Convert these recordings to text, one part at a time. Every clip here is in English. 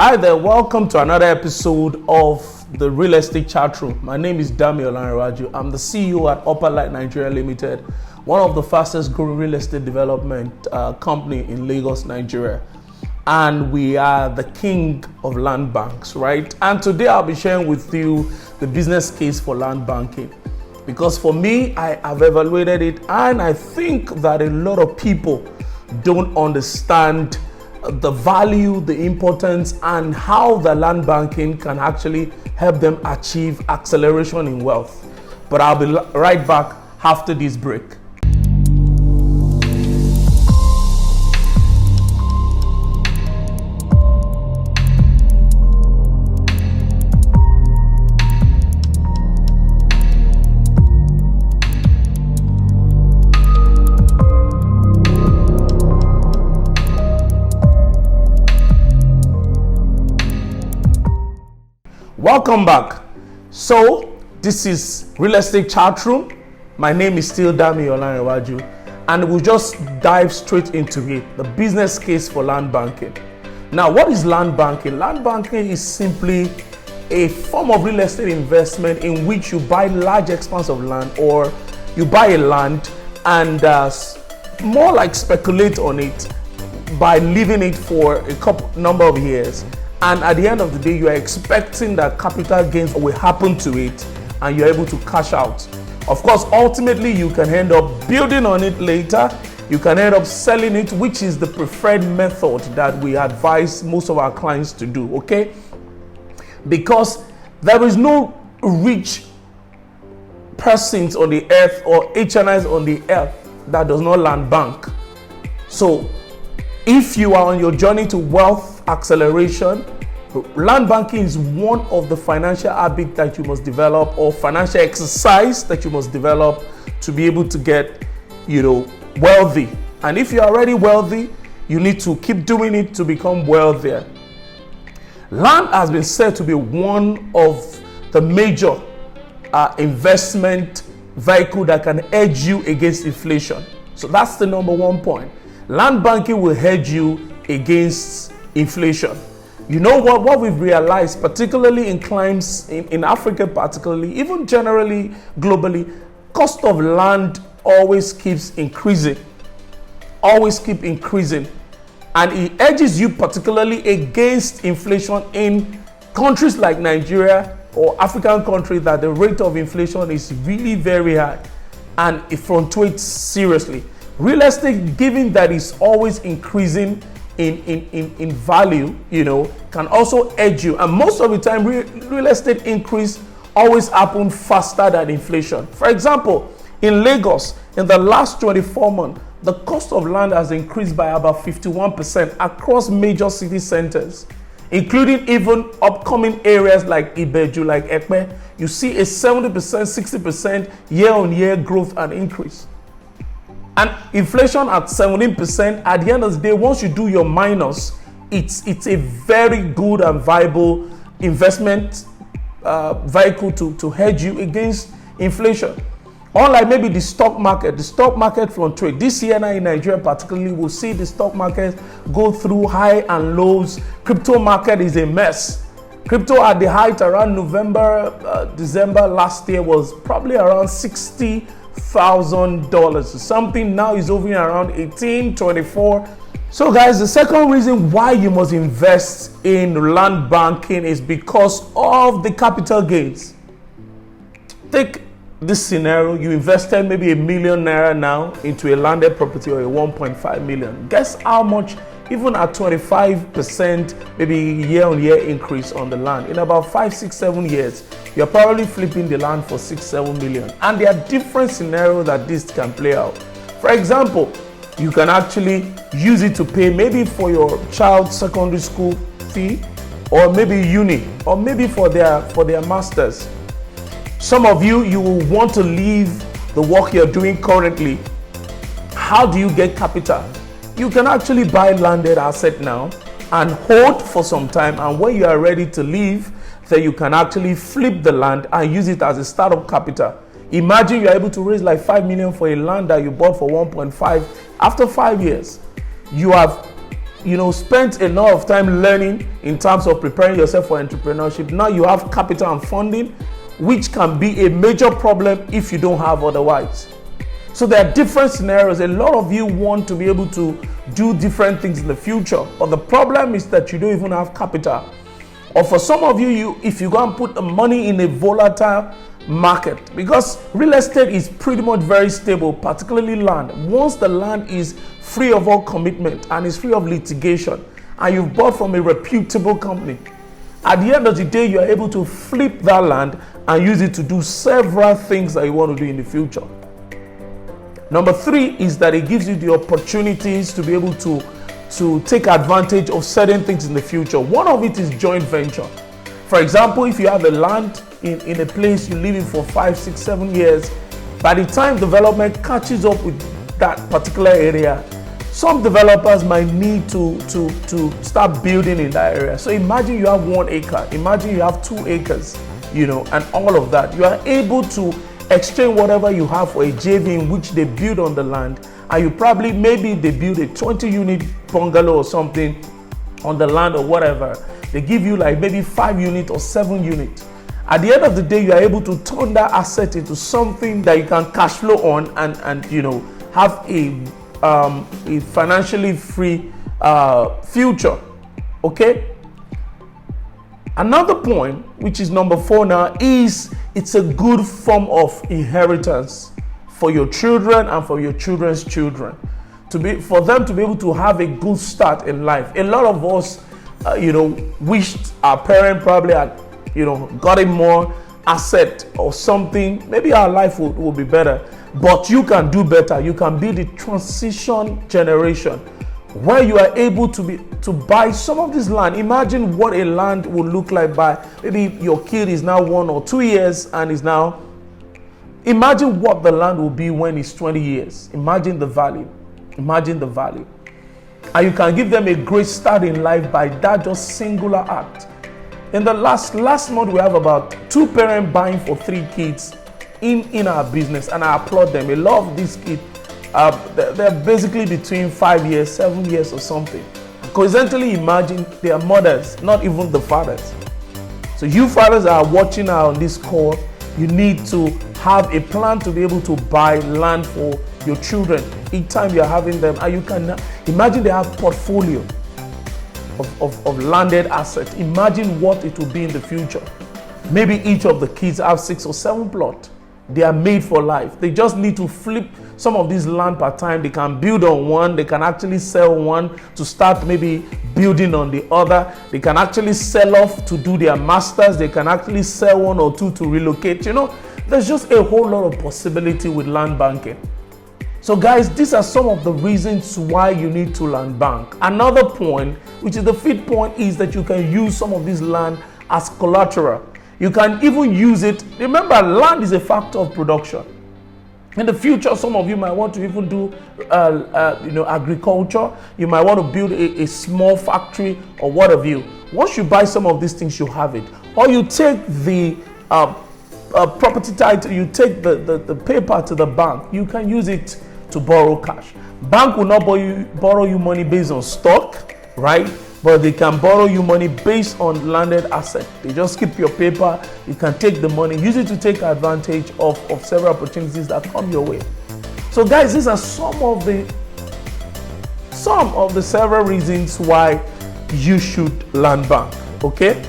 Hi there, welcome to another episode of the Real Estate Chatroom. My name is Dami Olanrewaju. I'm the CEO at Upper Light Nigeria Limited, one of the fastest growing real estate development company in Lagos, Nigeria. And we are the king of land banks, right? And today I'll be sharing with you the business case for land banking. Because for me, I have evaluated it, and I think that a lot of people don't understand the value, the importance, and how the land banking can actually help them achieve acceleration in wealth. But I'll be right back after this break. Welcome back. So this is Real Estate Chatroom. My name is still Dami Olanrewaju, and we'll just dive straight into it, the business case for land banking. Now, what is land banking? Land banking is simply a form of real estate investment in which you buy large expanse of land, or you buy a land and more like speculate on it by leaving it for a number of years. And at the end of the day, you are expecting that capital gains will happen to it and you're able to cash out. Of course, ultimately, you can end up building on it later. You can end up selling it, which is the preferred method that we advise most of our clients to do, okay? Because there is no rich persons on the earth or HNIs on the earth that does not land bank. So if you are on your journey to wealth acceleration, land banking is one of the financial habits that you must develop, or financial exercise that you must develop to be able to get, wealthy. And if you're already wealthy, you need to keep doing it to become wealthier. Land has been said to be one of the major investment vehicle that can hedge you against inflation. So that's the number one point. Land banking will hedge you against inflation. You know what we've realized, particularly in climes in Africa, particularly, even generally globally, cost of land always keeps increasing. And it edges you particularly against inflation in countries like Nigeria or African countries that the rate of inflation is really very high, and it fluctuates seriously. Real estate, given that it's always increasing in value, can also edge you. And most of the time, real estate increase always happen faster than inflation. For example, in Lagos, in the last 24 months, the cost of land has increased by about 51% across major city centers, including even upcoming areas like Ibeju, like Ekpe. You see a 70%, 60% year-on-year growth and increase. And inflation at 17%, at the end of the day, once you do your minus, it's a very good and viable investment vehicle to hedge you against inflation. Unlike maybe the stock market fluctuates. This year now in Nigeria particularly, we'll see the stock market go through high and lows. Crypto market is a mess. Crypto at the height around November, December last year was probably around $60,000. Something now is hovering around 18, 24. So guys, the second reason why you must invest in land banking is because of the capital gains. Take this scenario: you invested maybe ₦1 million now into a landed property, or a 1.5 million. Guess how much, even at 25% maybe year-on-year increase on the land, in about 5, 6, 7 years, you're probably flipping the land for 6, 7 million. And there are different scenarios that this can play out. For example, you can actually use it to pay maybe for your child's secondary school fee, or maybe uni, or maybe for their masters. Some of you will want to leave the work you're doing currently. How do you get capital? You can actually buy landed asset now and hold for some time, and when you are ready to leave, then you can actually flip the land and use it as a startup capital. Imagine you're able to raise like 5 million for a land that you bought for 1.5. After 5 years, you have spent a lot of time learning in terms of preparing yourself for entrepreneurship. Now you have capital and funding, which can be a major problem if you don't have otherwise. So there are different scenarios. A lot of you want to be able to do different things in the future, but the problem is that you don't even have capital. Or for some of you, if you go and put the money in a volatile market, because real estate is pretty much very stable, particularly land. Once the land is free of all commitment and is free of litigation, and you've bought from a reputable company, at the end of the day, you are able to flip that land and use it to do several things that you want to do in the future. Number 3 is that it gives you the opportunities to be able to take advantage of certain things in the future. One of it is joint venture. For example, if you have a land in a place you live in for 5, 6, 7 years, by the time development catches up with that particular area, some developers might need to start building in that area. So imagine you have 1 acre, imagine you have 2 acres, and all of that. You are able to exchange whatever you have for a JV in which they build on the land, and maybe they build a 20-unit bungalow or something on the land or whatever. They give you like maybe 5 units or 7 units. At the end of the day, you are able to turn that asset into something that you can cash flow on and have a financially free future. Okay. Another point, which is number 4 now, is it's a good form of inheritance for your children and for your children's children, for them to be able to have a good start in life. A lot of us, wished our parent probably had, gotten more asset or something. Maybe our life will be better, but you can do better. You can be the transition generation where you are able to buy some of this land. Imagine what a land would look like by maybe your kid is now 1 or 2 years and is now. Imagine what the land will be when it's 20 years. Imagine the value. Imagine the value. And you can give them a great start in life by that just singular act. In the last month, we have about 2 parents buying for 3 kids in our business, and I applaud them. A lot of these kids, they're basically between 5 years, 7 years or something. Coincidentally, imagine they are mothers, not even the fathers. So you fathers are watching out on this call, you need to have a plan to be able to buy land for your children each time you're having them. And you can imagine they have portfolio of landed assets. Imagine what it will be in the future. Maybe each of the kids have 6 or 7 plots. They are made for life. They just need to flip some of this land per time. They can build on one. They can actually sell one to start maybe building on the other. They can actually sell off to do their masters. They can actually sell 1 or 2 to relocate. There's just a whole lot of possibility with land banking. So guys, these are some of the reasons why you need to land bank. Another point, which is the 5th point, is that you can use some of this land as collateral. You can even use it. Remember, land is a factor of production. In the future, some of you might want to even do agriculture. You might want to build a small factory or what have you. Once you buy some of these things, you have it. Or you take the property title, you take the paper to the bank. You can use it to borrow cash. Bank will not borrow you money based on stock, right? But they can borrow you money based on landed asset. They just keep your paper. You can take the money, use it to take advantage of several opportunities that come your way. So guys, these are some of the several reasons why you should land bank. Okay.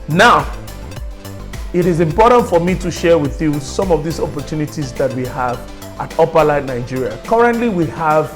Now, it is important for me to share with you some of these opportunities that we have at Upper Light Nigeria. Currently, we have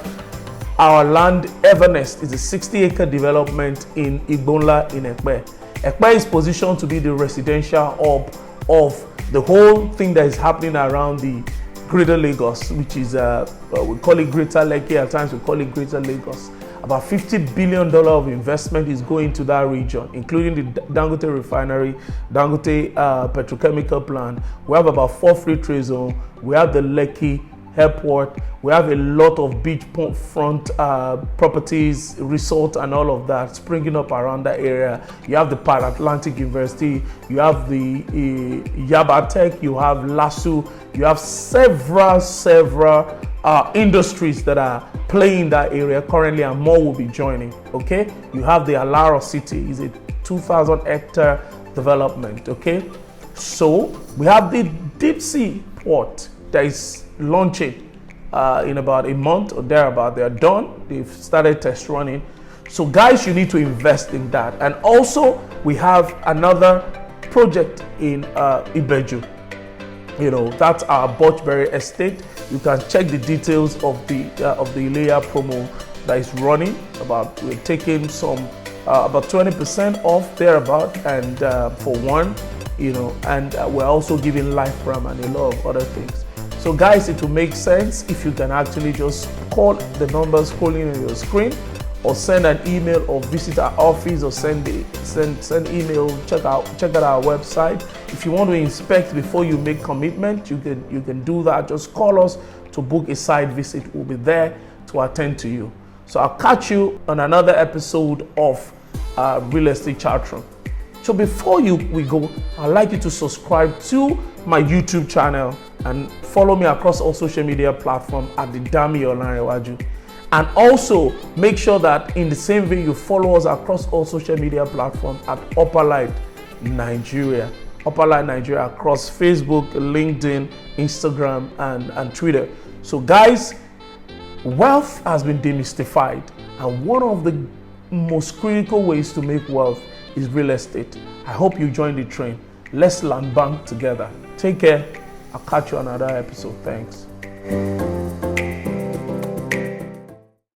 our land Evernest. Is a 60-acre development in Igbonla in Ekpe. Ekpe is positioned to be the residential hub of the whole thing that is happening around the Greater Lagos, which is we call it Greater Lekki. At times we call it Greater Lagos. About $50 billion of investment is going to that region, including the Dangote refinery, Dangote petrochemical plant. We have about 4 free trade zones. We have the Lekki airport. We have a lot of beachfront properties, resort, and all of that springing up around that area. You have the Pan Atlantic University. You have the Yaba Tech. You have LASU. You have several industries that are play in that area currently, and more will be joining. Okay, you have the Alaro City, is a 2,000 hectare development. Okay, so we have the deep sea port that is launching in about a month or thereabout. They are done, they've started test running. So guys, you need to invest in that. And also we have another project in Ibeju. You know, that's our Birchberry estate. You can check the details of the Ilea promo that is running. We're taking some about 20% off thereabout, and for one, you know, and we're also giving life pram and a lot of other things. So guys, it will make sense if you can actually just call the numbers scrolling on your screen, or send an email, or visit our office, or send email. Check out our website. If you want to inspect before you make commitment, you can do that. Just call us to book a site visit. We'll be there to attend to you. So I'll catch you on another episode of Real Estate Chatroom. So before we go, I'd like you to subscribe to my YouTube channel and follow me across all social media platforms at the Dami Olanrewaju. And also make sure that in the same way you follow us across all social media platforms at Upper Light Nigeria. Upper Light Nigeria across Facebook, LinkedIn, Instagram, and Twitter. So guys, wealth has been demystified, and one of the most critical ways to make wealth is real estate. I hope you join the train. Let's land bank together. Take care. I'll catch you on another episode. Thanks.